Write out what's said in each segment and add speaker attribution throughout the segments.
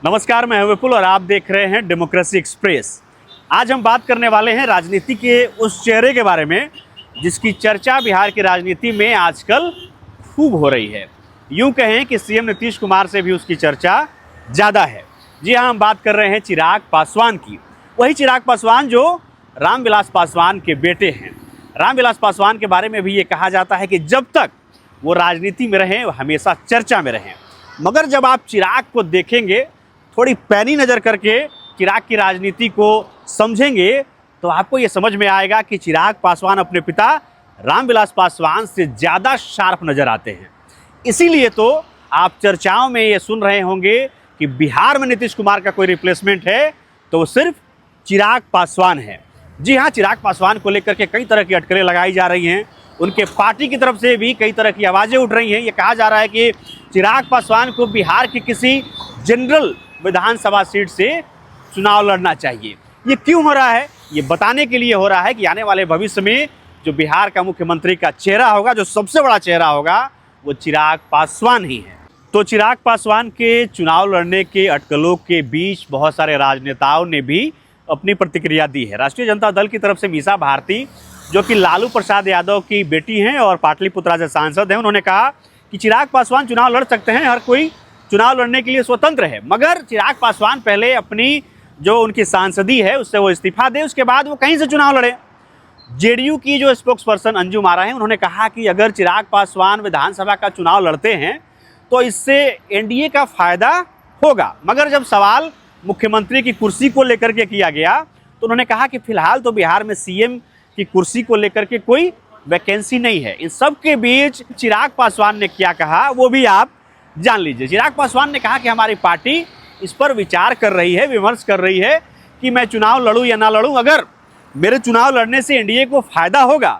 Speaker 1: नमस्कार, मैं विपुल और आप देख रहे हैं डेमोक्रेसी एक्सप्रेस। आज हम बात करने वाले हैं राजनीति के उस चेहरे के बारे में जिसकी चर्चा बिहार की राजनीति में आजकल खूब हो रही है। यूं कहें कि सीएम नीतीश कुमार से भी उसकी चर्चा ज़्यादा है। जी हाँ, हम बात कर रहे हैं चिराग पासवान की। वही चिराग पासवान जो रामविलास पासवान के बेटे हैं। रामविलास पासवान के बारे में भी ये कहा जाता है कि जब तक वो राजनीति में रहें वो हमेशा चर्चा में रहें। मगर जब आप चिराग को देखेंगे, थोड़ी पैनी नज़र करके चिराग की राजनीति को समझेंगे तो आपको ये समझ में आएगा कि चिराग पासवान अपने पिता रामविलास पासवान से ज़्यादा शार्प नज़र आते हैं। इसीलिए तो आप चर्चाओं में ये सुन रहे होंगे कि बिहार में नीतीश कुमार का कोई रिप्लेसमेंट है तो वो सिर्फ चिराग पासवान है। जी हाँ, चिराग पासवान को लेकर के कई तरह की अटकलें लगाई जा रही हैं। उनके पार्टी की तरफ से भी कई तरह की आवाज़ें उठ रही हैं। ये कहा जा रहा है कि चिराग पासवान को बिहार की किसी जनरल विधानसभा सीट से चुनाव लड़ना चाहिए। ये क्यों हो रहा है? ये बताने के लिए हो रहा है कि आने वाले भविष्य में जो बिहार का मुख्यमंत्री का चेहरा होगा, जो सबसे बड़ा चेहरा होगा, वो चिराग पासवान ही है। तो चिराग पासवान के चुनाव लड़ने के अटकलों के बीच बहुत सारे राजनेताओं ने भी अपनी प्रतिक्रिया दी है। राष्ट्रीय जनता दल की तरफ से मीसा भारती, जो कि लालू प्रसाद यादव की बेटी हैं और पाटलिपुत्रा से सांसद हैं, उन्होंने कहा कि चिराग पासवान चुनाव लड़ सकते हैं, हर कोई चुनाव लड़ने के लिए स्वतंत्र है, मगर चिराग पासवान पहले अपनी जो उनकी सांसदी है उससे वो इस्तीफा दे, उसके बाद वो कहीं से चुनाव लड़े। जेडीयू की जो स्पोक्स पर्सन अंजुम आरा हैं, उन्होंने कहा कि अगर चिराग पासवान विधानसभा का चुनाव लड़ते हैं तो इससे एनडीए का फ़ायदा होगा। मगर जब सवाल मुख्यमंत्री की कुर्सी को लेकर के किया गया तो उन्होंने कहा कि फिलहाल तो बिहार में सीएम की कुर्सी को लेकर के कोई वैकेंसी नहीं है। इन सब के बीच चिराग पासवान ने क्या कहा वो भी आप जान लीजिए। चिराग पासवान ने कहा कि हमारी पार्टी इस पर विचार कर रही है, विमर्श कर रही है कि मैं चुनाव लड़ूं या ना लड़ूं। अगर मेरे चुनाव लड़ने से एनडीए को फ़ायदा होगा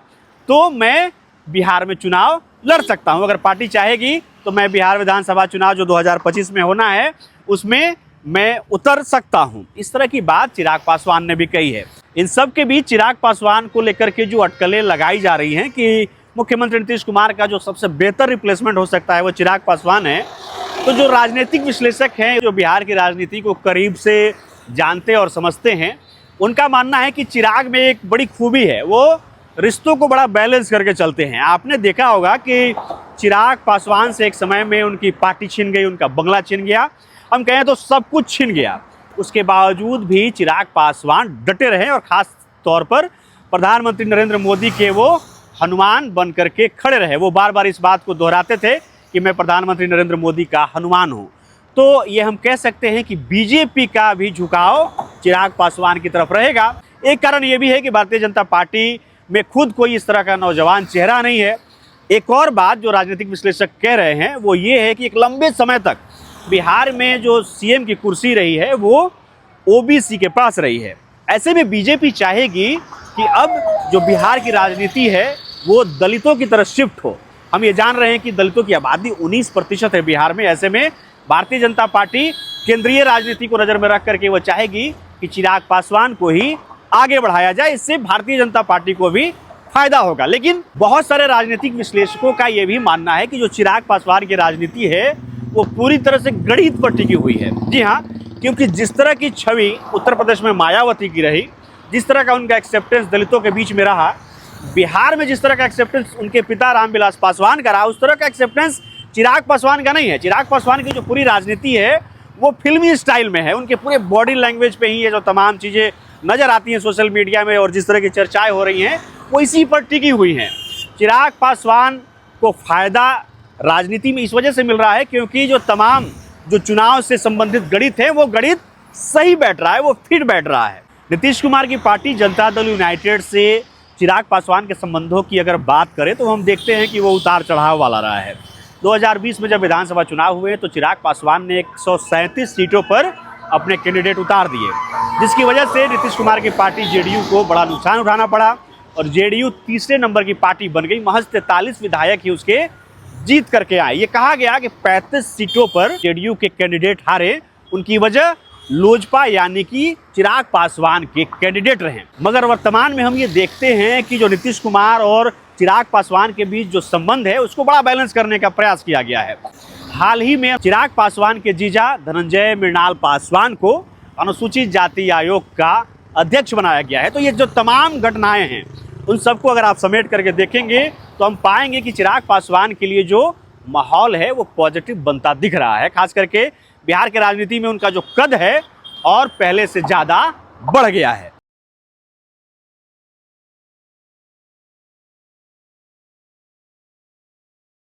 Speaker 1: तो मैं बिहार में चुनाव लड़ सकता हूं। अगर पार्टी चाहेगी तो मैं बिहार विधानसभा चुनाव जो 2025 में होना है उसमें मैं उतर सकता हूं। इस तरह की बात चिराग पासवान ने भी कही है। इन सब के बीच चिराग पासवान को लेकर के जो अटकलें लगाई जा रही हैं कि मुख्यमंत्री नीतीश कुमार का जो सबसे बेहतर रिप्लेसमेंट हो सकता है वो चिराग पासवान है, तो जो राजनीतिक विश्लेषक हैं, जो बिहार की राजनीति को करीब से जानते और समझते हैं, उनका मानना है कि चिराग में एक बड़ी खूबी है, वो रिश्तों को बड़ा बैलेंस करके चलते हैं। आपने देखा होगा कि चिराग पासवान से एक समय में उनकी पार्टी छिन गई, उनका बंगला छिन गया, हम कहें तो सब कुछ छिन गया। उसके बावजूद भी चिराग पासवान डटे रहे और ख़ास तौर पर प्रधानमंत्री नरेंद्र मोदी के वो हनुमान बन करके खड़े रहे। वो बार बार इस बात को दोहराते थे कि मैं प्रधानमंत्री नरेंद्र मोदी का हनुमान हूँ। तो ये हम कह सकते हैं कि बीजेपी का भी झुकाव चिराग पासवान की तरफ रहेगा। एक कारण ये भी है कि भारतीय जनता पार्टी में खुद कोई इस तरह का नौजवान चेहरा नहीं है। एक और बात जो राजनीतिक विश्लेषक कह रहे हैं वो ये है कि एक लंबे समय तक बिहार में जो सीएम की कुर्सी रही है वो ओबीसी के पास रही है। ऐसे में बीजेपी चाहेगी कि अब जो बिहार की राजनीति है वो दलितों की तरफ शिफ्ट हो। हम ये जान रहे हैं कि दलितों की आबादी 19% है बिहार में। ऐसे में भारतीय जनता पार्टी केंद्रीय राजनीति को नज़र में रख करके वो चाहेगी कि चिराग पासवान को ही आगे बढ़ाया जाए। इससे भारतीय जनता पार्टी को भी फायदा होगा। लेकिन बहुत सारे राजनीतिक विश्लेषकों का ये भी मानना है कि जो चिराग पासवान की राजनीति है वो पूरी तरह से गणित पर टिकी हुई है। जी हाँ, क्योंकि जिस तरह की छवि उत्तर प्रदेश में मायावती की रही, जिस तरह का उनका एक्सेप्टेंस दलितों के बीच में रहा, बिहार में जिस तरह का एक्सेप्टेंस उनके पिता रामविलास पासवान का रहा, उस तरह का एक्सेप्टेंस चिराग पासवान का नहीं है। चिराग पासवान की जो पूरी राजनीति है वो फिल्मी स्टाइल में है। उनके पूरे बॉडी लैंग्वेज पे ही ये जो तमाम चीज़ें नज़र आती हैं सोशल मीडिया में और जिस तरह की चर्चाएं हो रही हैं वो इसी पर टिकी हुई हैं। चिराग पासवान को फ़ायदा राजनीति में इस वजह से मिल रहा है क्योंकि जो तमाम जो चुनाव से संबंधित गणित है वो गणित सही बैठ रहा है, वो फिट बैठ रहा है। नीतीश कुमार की पार्टी जनता दल यूनाइटेड से चिराग पासवान के संबंधों की अगर बात करें तो हम देखते हैं कि वो उतार चढ़ाव वाला रहा है। 2020 में जब विधानसभा चुनाव हुए तो चिराग पासवान ने 137 सीटों पर अपने कैंडिडेट उतार दिए, जिसकी वजह से नीतीश कुमार की पार्टी जेडीयू को बड़ा नुकसान उठाना पड़ा और जेडीयू तीसरे नंबर की पार्टी बन गई। महज 43 विधायक ही उसके जीत करके आए। ये कहा गया कि 35 सीटों पर जेडीयू के कैंडिडेट हारे, उनकी वजह लोजपा यानी कि चिराग पासवान के कैंडिडेट रहे। मगर वर्तमान में हम ये देखते हैं कि जो नीतीश कुमार और चिराग पासवान के बीच जो संबंध है उसको बड़ा बैलेंस करने का प्रयास किया गया है। हाल ही में चिराग पासवान के जीजा धनंजय मृणाल पासवान को अनुसूचित जाति आयोग का अध्यक्ष बनाया गया है। तो ये जो तमाम घटनाएं हैं उन सबको अगर आप समेट करके देखेंगे तो हम पाएंगे कि चिराग पासवान के लिए जो माहौल है वो पॉजिटिव बनता दिख रहा है। खास करके बिहार के राजनीति में उनका जो कद है और पहले से ज़्यादा बढ़ गया है।